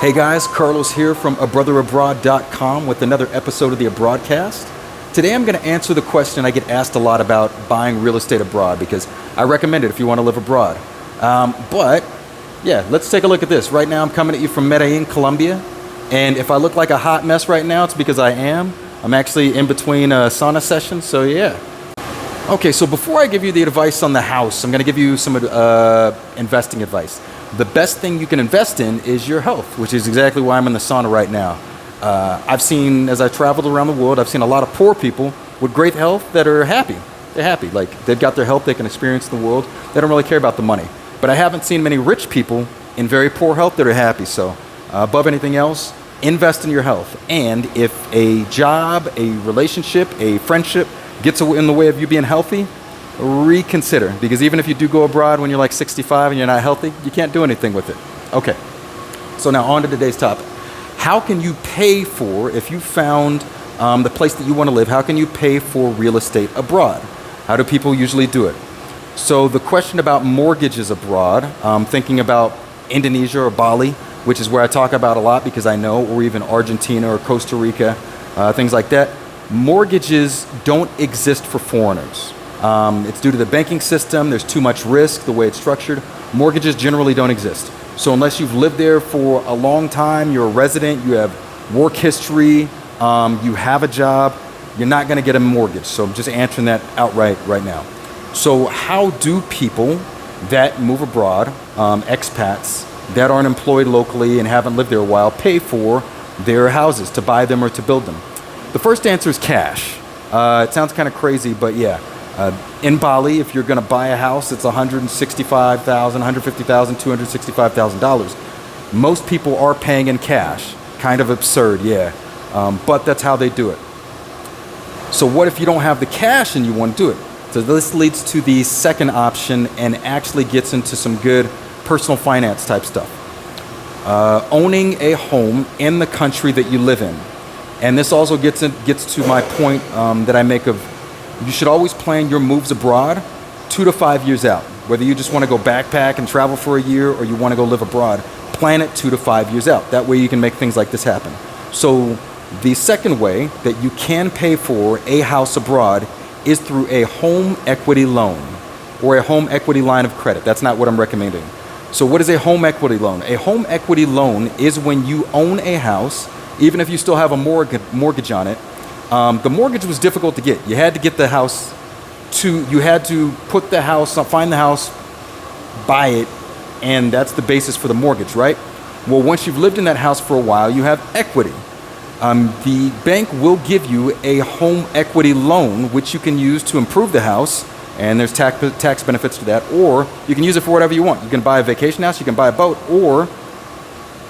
Hey guys, Carlos here from abroadcast.com with another episode of the Abroadcast. Today I'm going to answer the question I get asked a lot about buying real estate abroad because I recommend it if you want to live abroad. But let's take a look at this. Right now I'm coming at you from Medellin, Colombia. And if I look like a hot mess right now, it's because I am. I'm actually in between sauna sessions, so yeah. Okay, so before I give you the advice on the house, I'm going to give you some investing advice. The best thing you can invest in is your health, which is exactly why I'm in the sauna right now. I've seen, as I traveled around the world, I've seen a lot of poor people with great health that are happy. They're happy, like they've got their health, they can experience the world. They don't really care about the money. But I haven't seen many rich people in very poor health that are happy. So above anything else, invest in your health. And if a job, a relationship, a friendship gets in the way of you being healthy, reconsider, because even if you do go abroad when you're like 65 and you're not healthy, you can't do anything with it. Okay, so now on to today's topic. How can you pay for, if you found the place that you want to live, how can you pay for real estate abroad? How do people usually do it? So the question about mortgages abroad, thinking about Indonesia or Bali, which is where I talk about a lot because I know, or even Argentina or Costa Rica, things like that, mortgages don't exist for foreigners. It's due to the banking system. There's too much risk, the way it's structured. Mortgages generally don't exist. So unless you've lived there for a long time, you're a resident, you have work history, you have a job, you're not going to get a mortgage. So I'm just answering that outright right now. So how do people that move abroad, expats that aren't employed locally and haven't lived there a while, pay for their houses, to buy them or to build them? The first answer is cash. It sounds kind of crazy, but yeah. In Bali, if you're going to buy a house, it's $165,000, $150,000, $265,000. Most people are paying in cash. Kind of absurd, yeah. But that's how they do it. So what if you don't have the cash and you want to do it? So this leads to the second option and actually gets into some good personal finance type stuff. Owning a home in the country that you live in. And this also gets to my point that I make of you should always plan your moves abroad 2 to 5 years out. Whether you just want to go backpack and travel for a year or you want to go live abroad, plan it 2 to 5 years out. That way you can make things like this happen. So the second way that you can pay for a house abroad is through a home equity loan or a home equity line of credit. That's not what I'm recommending. So what is a home equity loan? A home equity loan is when you own a house, even if you still have a mortgage on it. The mortgage was difficult to get. You had to get the house you had to put the house, find the house, buy it, and that's the basis for the mortgage, right? Well, once you've lived in that house for a while, you have equity. The bank will give you a home equity loan, which you can use to improve the house, and there's tax benefits to that, or you can use it for whatever you want. You can buy a vacation house, you can buy a boat, or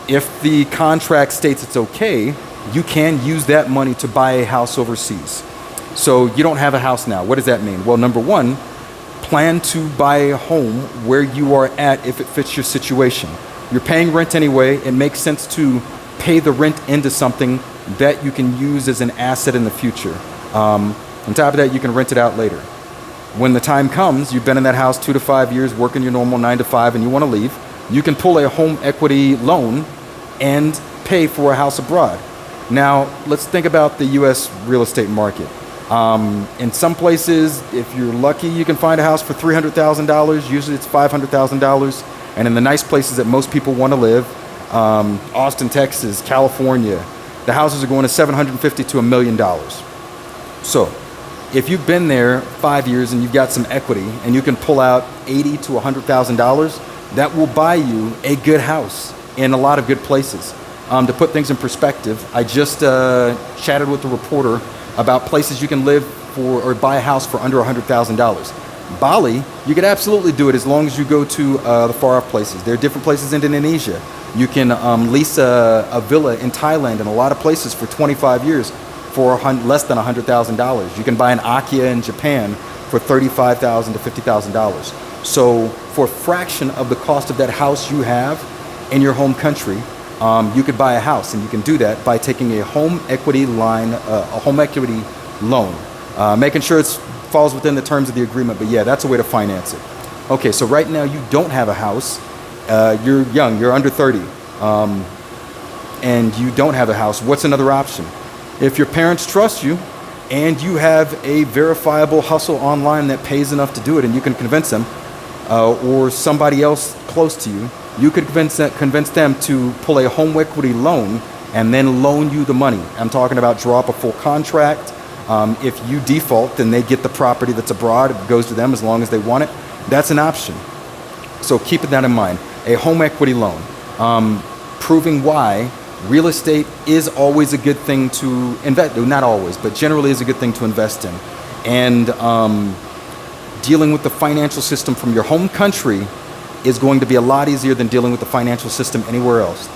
if the contract states it's okay, you can use that money to buy a house overseas. So you don't have a house now. What does that mean? Well, number one, plan to buy a home where you are at if it fits your situation. You're paying rent anyway. It makes sense to pay the rent into something that you can use as an asset in the future. On top of that, you can rent it out later. When the time comes, you've been in that house 2 to 5 years, working your normal 9 to 5, and you want to leave, you can pull a home equity loan and pay for a house abroad. Now, let's think about the U.S. real estate market. In some places, if you're lucky, you can find a house for $300,000. Usually it's $500,000. And in the nice places that most people want to live, Austin, Texas, California, the houses are going to $750,000 to $1 million. So if you've been there 5 years and you've got some equity and you can pull out $80,000 to $100,000, that will buy you a good house in a lot of good places. To put things in perspective, I just chatted with a reporter about places you can live for or buy a house for under $100,000. Bali, you could absolutely do it as long as you go to the far-off places. There are different places in Indonesia. You can lease a villa in Thailand and a lot of places for 25 years for less than $100,000. You can buy an Akia in Japan for $35,000 to $50,000. So for a fraction of the cost of that house you have in your home country, you could buy a house, and you can do that by taking a home equity loan, making sure it falls within the terms of the agreement. But yeah, that's a way to finance it. Okay, so right now you don't have a house. You're young. You're under 30. and you don't have a house, what's another option? If your parents trust you and you have a verifiable hustle online that pays enough to do it, and you can convince them, or somebody else close to you, you could convince them to pull a home equity loan and then loan you the money. I'm talking about draw up a full contract. If you default, then they get the property that's abroad. It goes to them as long as they want it. That's an option. So keeping that in mind. A home equity loan. Proving why real estate is always a good thing to invest. Not always, but generally is a good thing to invest in. And dealing with the financial system from your home country is going to be a lot easier than dealing with the financial system anywhere else.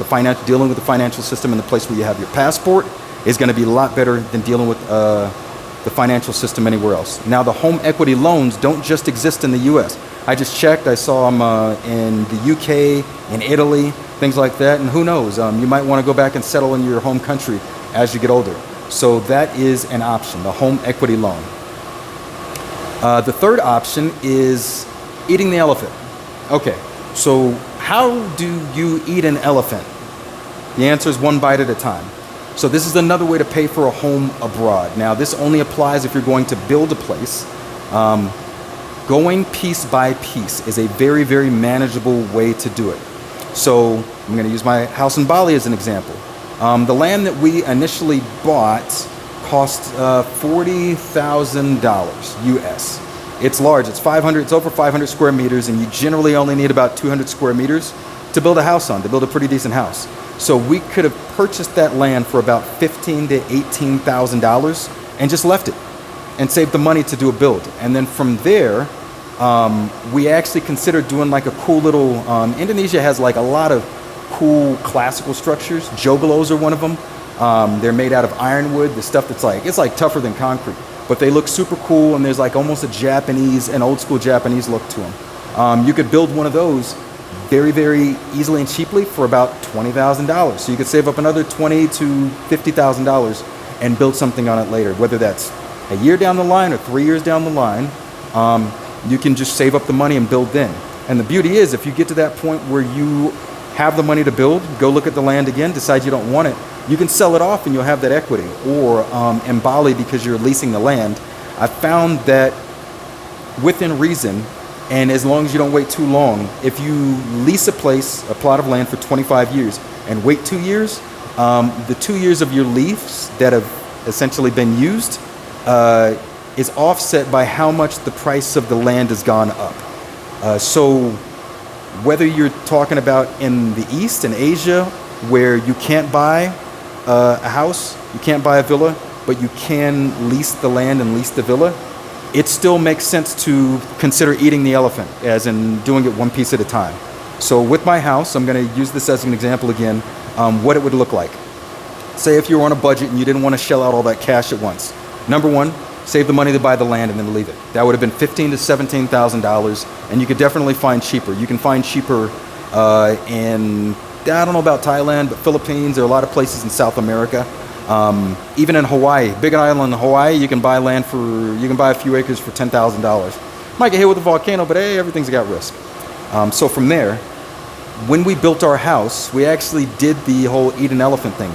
Dealing with the financial system in the place where you have your passport is going to be a lot better than dealing with the financial system anywhere else. Now, the home equity loans don't just exist in the U.S. I just checked. I saw them in the U.K., in Italy, things like that. And who knows? You might want to go back and settle in your home country as you get older. So that is an option, the home equity loan. The third option is eating the elephant. Okay, so how do you eat an elephant? The answer is one bite at a time. So this is another way to pay for a home abroad. Now, this only applies if you're going to build a place. Going piece by piece is a very, very manageable way to do it. So I'm going to use my house in Bali as an example. The land that we initially bought cost $40,000 US. It's large. It's over 500 square meters, and you generally only need about 200 square meters to build a house on, to build a pretty decent house. So we could have purchased that land for about $15,000 to $18,000 and just left it and saved the money to do a build. And then from there, we actually considered doing like a cool little, Indonesia has like a lot of cool classical structures. Jogelos are one of them. They're made out of ironwood, the stuff that's it's like tougher than concrete, but they look super cool, and there's like almost an old school Japanese look to them. You could build one of those very, very easily and cheaply for about $20,000. So you could save up another $20,000 to $50,000 and build something on it later, whether that's a year down the line or 3 years down the line. You can just save up the money and build then. And the beauty is, if you get to that point where you have the money to build, go look at the land again, decide you don't want it, you can sell it off and you'll have that equity. Or in Bali, because you're leasing the land, I found that within reason, and as long as you don't wait too long, if you lease a plot of land for 25 years and wait 2 years, the 2 years of your lease that have essentially been used is offset by how much the price of the land has gone up. So whether you're talking about in the East, in Asia, where you can't buy a house, you can't buy a villa, but you can lease the land and lease the villa, it still makes sense to consider eating the elephant, as in doing it one piece at a time. So with my house, I'm going to use this as an example again, what it would look like. Say if you were on a budget and you didn't want to shell out all that cash at once. Number one, save the money to buy the land and then leave it. That would have been $15,000 to $17,000, and you could definitely find cheaper. You can find cheaper in, I don't know about Thailand, but Philippines. There are a lot of places in South America. Even in Hawaii, big island in Hawaii, you can buy a few acres for $10,000. Might get hit with a volcano, but hey, everything's got risk. So from there, when we built our house, we actually did the whole eat an elephant thing.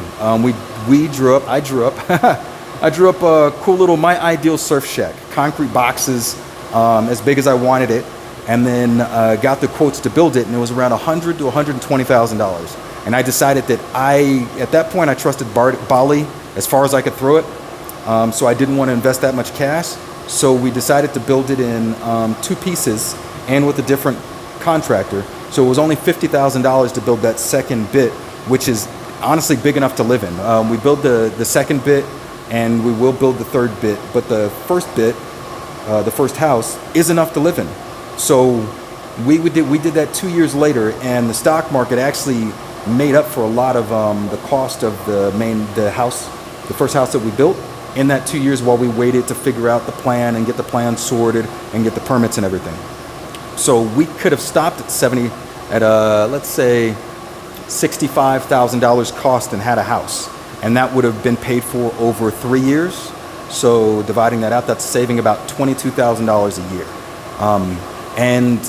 I drew up a cool little My Ideal Surf Shack, concrete boxes, as big as I wanted it, and then got the quotes to build it, and it was around $100,000 to $120,000. And I decided that at that point, I trusted Bali as far as I could throw it, so I didn't want to invest that much cash. So we decided to build it in 2 pieces and with a different contractor. So it was only $50,000 to build that second bit, which is honestly big enough to live in. We built the second bit, and we will build the third bit, but the first bit, the first house, is enough to live in. So we did that 2 years later, and the stock market actually made up for a lot of the cost of the first house that we built in that 2 years while we waited to figure out the plan and get the plan sorted and get the permits and everything. So we could have stopped at let's say $65,000 cost and had a house, and that would have been paid for over 3 years. So dividing that out, that's saving about $22,000 a year. And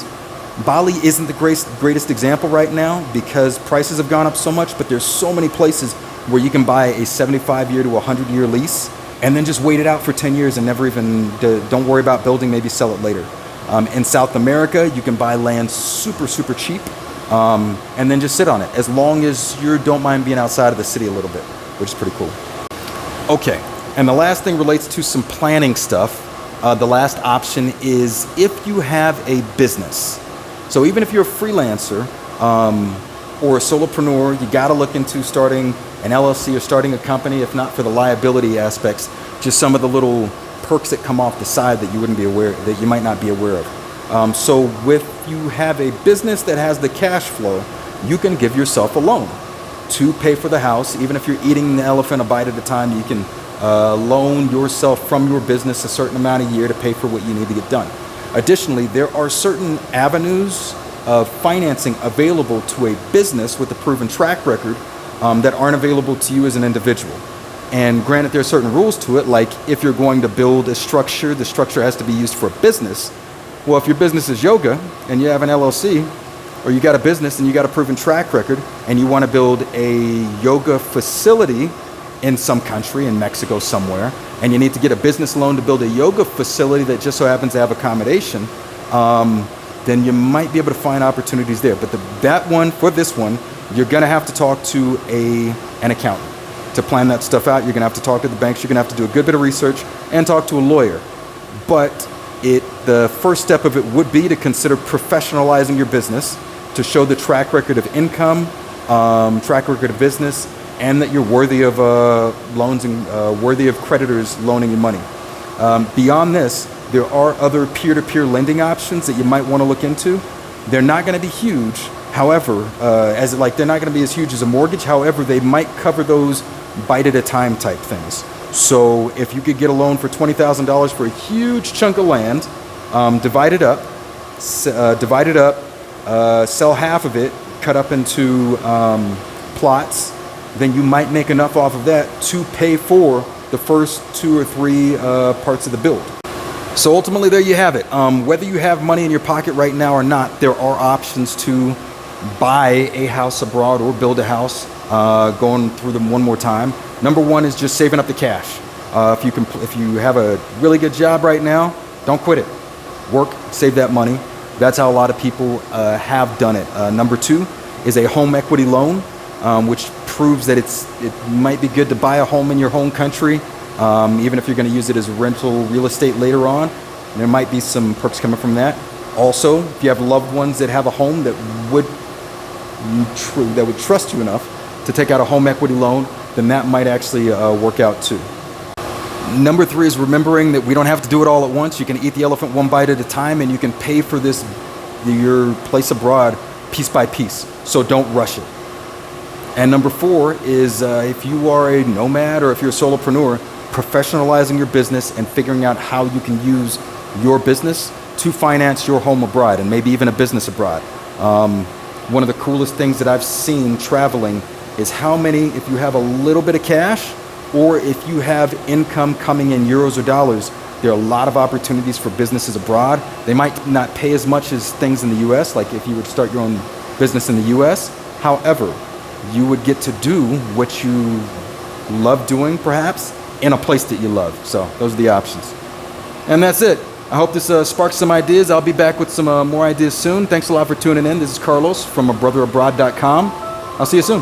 Bali isn't the greatest example right now because prices have gone up so much, but there's so many places where you can buy a 75-year to 100-year lease and then just wait it out for 10 years and never even, don't worry about building, maybe sell it later. In South America, you can buy land super, super cheap and then just sit on it as long as you don't mind being outside of the city a little bit, which is pretty cool. Okay, and the last thing relates to some planning stuff. The last option is if you have a business. So even if you're a freelancer or a solopreneur, you got to look into starting an LLC or starting a company, if not for the liability aspects, just some of the little perks that come off the side that you wouldn't be aware, that you might not be aware of. So if you have a business that has the cash flow, you can give yourself a loan to pay for the house. Even if you're eating the elephant a bite at a time, you can loan yourself from your business a certain amount a year to pay for what you need to get done. Additionally, there are certain avenues of financing available to a business with a proven track record that aren't available to you as an individual. And granted, there are certain rules to it, like if you're going to build a structure, the structure has to be used for a business. Well, if your business is yoga and you have an LLC, or you got a business and you got a proven track record and you want to build a yoga facility in some country, in Mexico somewhere, and you need to get a business loan to build a yoga facility that just so happens to have accommodation, then you might be able to find opportunities there. But for this one, you're going to have to talk to an accountant to plan that stuff out. You're going to have to talk to the banks. You're going to have to do a good bit of research and talk to a lawyer. But the first step of it would be to consider professionalizing your business to show the track record of income, track record of business, and that you're worthy of loans and worthy of creditors loaning you money. Beyond this, there are other peer-to-peer lending options that you might want to look into. They're not going to be huge. However, they're not going to be as huge as a mortgage. However, they might cover those bite-at-a-time type things. So if you could get a loan for $20,000 for a huge chunk of land, divide it up, sell half of it, cut up into plots, then you might make enough off of that to pay for the first 2 or 3 parts of the build. So ultimately, there you have it. Whether you have money in your pocket right now or not, there are options to buy a house abroad or build a house. Going through them one more time. Number one is just saving up the cash. If you have a really good job right now, don't quit it. Work, save that money. That's how a lot of people have done it. Number 2 is a home equity loan, which proves that it might be good to buy a home in your home country, even if you're going to use it as rental real estate later on. There might be some perks coming from that. Also, if you have loved ones that have a home that would trust you enough to take out a home equity loan, then that might actually work out too. Number 3 is remembering that we don't have to do it all at once. You can eat the elephant one bite at a time, and you can pay for your place abroad piece by piece. So don't rush it. And number 4 is if you are a nomad or if you're a solopreneur, professionalizing your business and figuring out how you can use your business to finance your home abroad and maybe even a business abroad. One of the coolest things that I've seen traveling is if you have a little bit of cash or if you have income coming in euros or dollars, there are a lot of opportunities for businesses abroad. They might not pay as much as things in the US, like if you were to start your own business in the US. However, you would get to do what you love doing, perhaps, in a place that you love. So those are the options. And that's it. I hope this sparks some ideas. I'll be back with some more ideas soon. Thanks a lot for tuning in. This is Carlos from Abroadcast.com. I'll see you soon.